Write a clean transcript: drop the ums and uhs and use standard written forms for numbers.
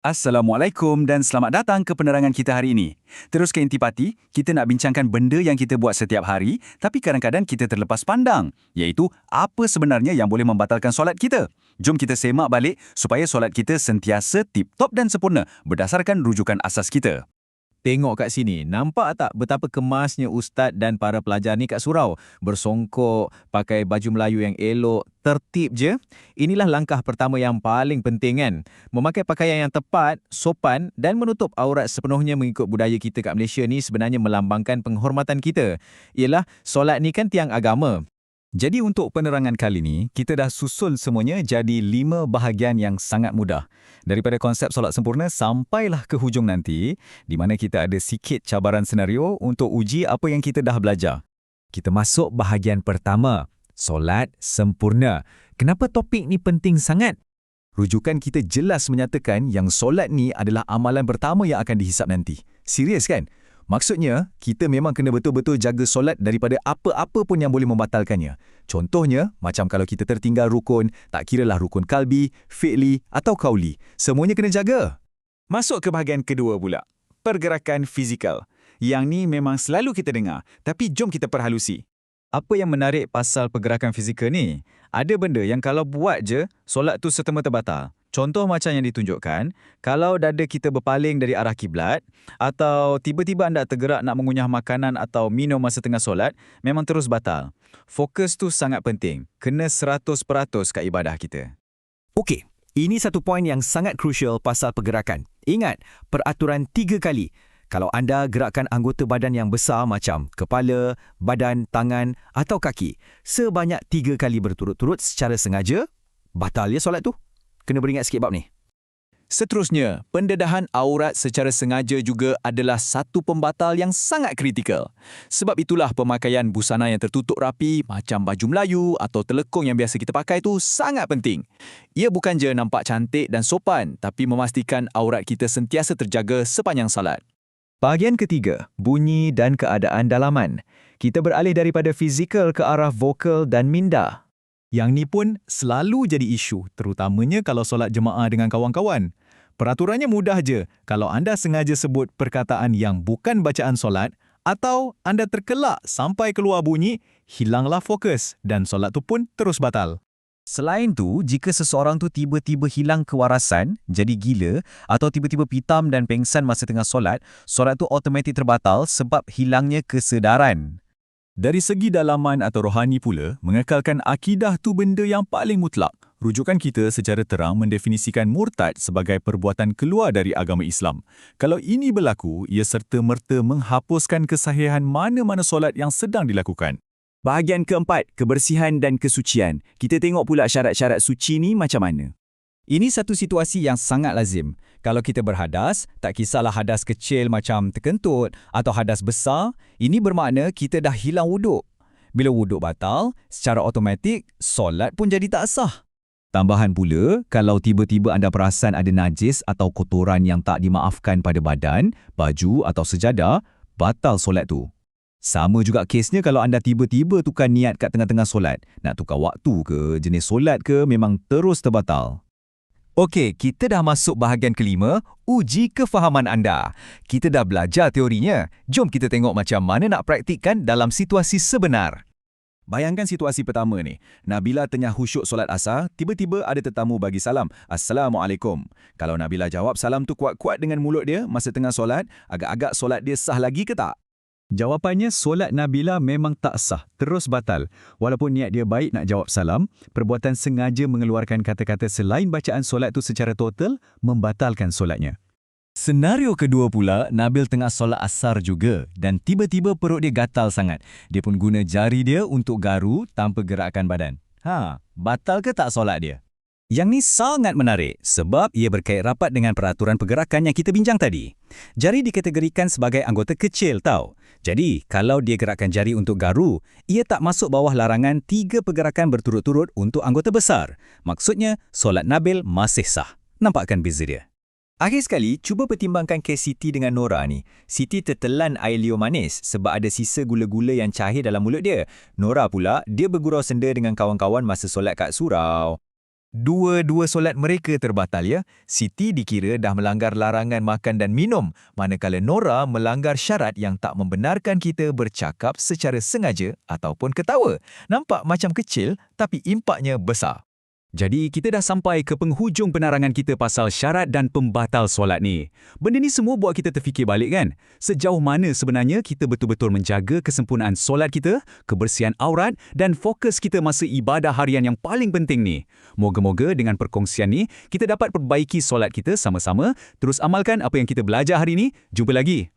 Assalamualaikum dan selamat datang ke penerangan kita hari ini. Terus ke intipati, kita nak bincangkan benda yang kita buat setiap hari tapi kadang-kadang kita terlepas pandang, iaitu apa sebenarnya yang boleh membatalkan solat kita. Jom kita semak balik supaya solat kita sentiasa tip-top dan sempurna berdasarkan rujukan asas kita. Tengok kat sini, nampak tak betapa kemasnya ustaz dan para pelajar ni kat surau? Bersongkok, pakai baju Melayu yang elok, tertib je. Inilah langkah pertama yang paling penting kan. Memakai pakaian yang tepat, sopan dan menutup aurat sepenuhnya mengikut budaya kita kat Malaysia ni sebenarnya melambangkan penghormatan kita. Ialah, solat ni kan tiang agama. Jadi untuk penerangan kali ini, kita dah susun semuanya jadi 5 bahagian yang sangat mudah. Daripada konsep solat sempurna sampailah ke hujung nanti, di mana kita ada sikit cabaran senario untuk uji apa yang kita dah belajar. Kita masuk bahagian pertama, solat sempurna. Kenapa topik ni penting sangat? Rujukan kita jelas menyatakan yang solat ni adalah amalan pertama yang akan dihisap nanti. Serius kan? Maksudnya, kita memang kena betul-betul jaga solat daripada apa-apa pun yang boleh membatalkannya. Contohnya, macam kalau kita tertinggal rukun, tak kiralah rukun kalbi, fi'li atau kauli. Semuanya kena jaga. Masuk ke bahagian kedua pula. Pergerakan fizikal. Yang ni memang selalu kita dengar, tapi jom kita perhalusi. Apa yang menarik pasal pergerakan fizikal ni? Ada benda yang kalau buat je, solat tu serta-merta batal. Contoh macam yang ditunjukkan, kalau dada kita berpaling dari arah kiblat atau tiba-tiba anda tergerak nak mengunyah makanan atau minum masa tengah solat, memang terus batal. Fokus tu sangat penting. Kena 100% kat ibadah kita. Okey, ini satu poin yang sangat crucial pasal pergerakan. Ingat, peraturan 3 kali. Kalau anda gerakkan anggota badan yang besar macam kepala, badan, tangan atau kaki, sebanyak 3 kali berturut-turut secara sengaja, batal ya solat tu. Kena beringat sikit bab ni. Seterusnya, pendedahan aurat secara sengaja juga adalah satu pembatal yang sangat kritikal. Sebab itulah pemakaian busana yang tertutup rapi macam baju Melayu atau telekung yang biasa kita pakai tu sangat penting. Ia bukan je nampak cantik dan sopan, tapi memastikan aurat kita sentiasa terjaga sepanjang salat. Bahagian ketiga, bunyi dan keadaan dalaman. Kita beralih daripada fizikal ke arah vokal dan minda. Yang ni pun selalu jadi isu, terutamanya kalau solat jemaah dengan kawan-kawan. Peraturannya mudah je, kalau anda sengaja sebut perkataan yang bukan bacaan solat atau anda terkelak sampai keluar bunyi, hilanglah fokus dan solat tu pun terus batal. Selain tu, jika seseorang tu tiba-tiba hilang kewarasan, jadi gila atau tiba-tiba pitam dan pengsan masa tengah solat tu automatik terbatal sebab hilangnya kesedaran. Dari segi dalaman atau rohani pula, mengekalkan akidah tu benda yang paling mutlak. Rujukan kita secara terang mendefinisikan murtad sebagai perbuatan keluar dari agama Islam. Kalau ini berlaku, ia serta-merta menghapuskan kesahihan mana-mana solat yang sedang dilakukan. Bahagian keempat, kebersihan dan kesucian. Kita tengok pula syarat-syarat suci ni macam mana. Ini satu situasi yang sangat lazim. Kalau kita berhadas, tak kisahlah hadas kecil macam terkentut atau hadas besar, ini bermakna kita dah hilang wuduk. Bila wuduk batal, secara automatik, solat pun jadi tak sah. Tambahan pula, kalau tiba-tiba anda perasan ada najis atau kotoran yang tak dimaafkan pada badan, baju atau sejadah, batal solat tu. Sama juga kesnya kalau anda tiba-tiba tukar niat kat tengah-tengah solat. Nak tukar waktu ke, jenis solat ke, memang terus terbatal. Okey, kita dah masuk bahagian kelima, uji kefahaman anda. Kita dah belajar teorinya. Jom kita tengok macam mana nak praktikkan dalam situasi sebenar. Bayangkan situasi pertama ni. Nabila tengah khusyuk solat asar, tiba-tiba ada tetamu bagi salam. Assalamualaikum. Kalau Nabila jawab salam tu kuat-kuat dengan mulut dia masa tengah solat, agak-agak solat dia sah lagi ke tak? Jawapannya, solat Nabila memang tak sah, terus batal. Walaupun niat dia baik nak jawab salam, perbuatan sengaja mengeluarkan kata-kata selain bacaan solat tu secara total, membatalkan solatnya. Senario kedua pula, Nabil tengah solat asar juga dan tiba-tiba perut dia gatal sangat. Dia pun guna jari dia untuk garu tanpa gerakkan badan. Batal ke tak solat dia? Yang ni sangat menarik sebab ia berkait rapat dengan peraturan pergerakan yang kita bincang tadi. Jari dikategorikan sebagai anggota kecil tau. Jadi, kalau dia gerakkan jari untuk garu, ia tak masuk bawah larangan 3 pergerakan berturut-turut untuk anggota besar. Maksudnya, solat Nabil masih sah. Nampakkan beza dia? Akhir sekali, cuba pertimbangkan kes Siti dengan Nora ni. Siti tertelan air liur manis sebab ada sisa gula-gula yang cair dalam mulut dia. Nora pula, dia bergurau senda dengan kawan-kawan masa solat kat surau. Dua-dua solat mereka terbatal ya. Siti dikira dah melanggar larangan makan dan minum, manakala Nora melanggar syarat yang tak membenarkan kita bercakap secara sengaja ataupun ketawa. Nampak macam kecil tapi impaknya besar. Jadi, kita dah sampai ke penghujung penerangan kita pasal syarat dan pembatal solat ni. Benda ni semua buat kita terfikir balik kan? Sejauh mana sebenarnya kita betul-betul menjaga kesempurnaan solat kita, kebersihan aurat dan fokus kita masa ibadah harian yang paling penting ni. Moga-moga dengan perkongsian ni, kita dapat perbaiki solat kita sama-sama, terus amalkan apa yang kita belajar hari ni. Jumpa lagi.